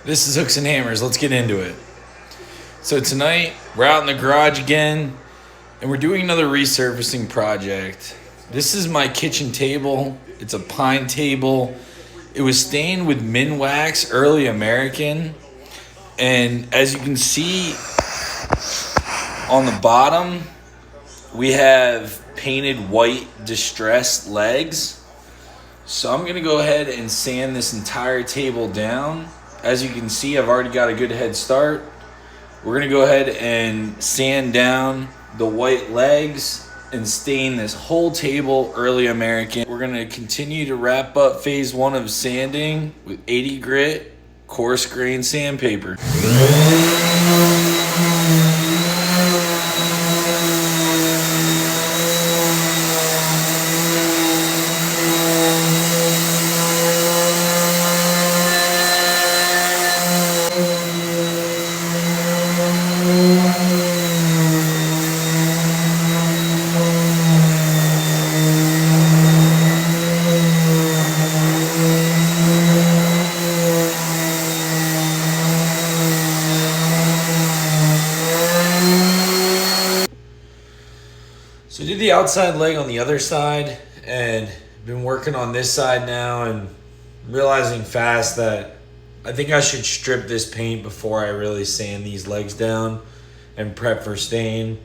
This is Hooks and Hammers. Let's get into it. So tonight, we're out in the garage again, and we're doing another resurfacing project. This is my kitchen table. It's a pine table. It was stained with Minwax Early American. And as you can see on the bottom, we have painted white distressed legs. So I'm gonna go ahead and sand this entire table down. As you can see, I've already got a good head start. We're gonna go ahead and sand down the white legs and stain this whole table Early American. We're gonna continue to wrap up phase one of sanding with 80 grit coarse grain sandpaper. So I did the outside leg on the other side and been working on this side now and realizing fast that I think I should strip this paint before I really sand these legs down and prep for stain.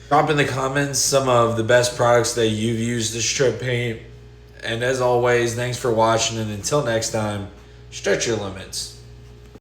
Drop in the comments some of the best products that you've used to strip paint. And as always, thanks for watching, and until next time, stretch your limits.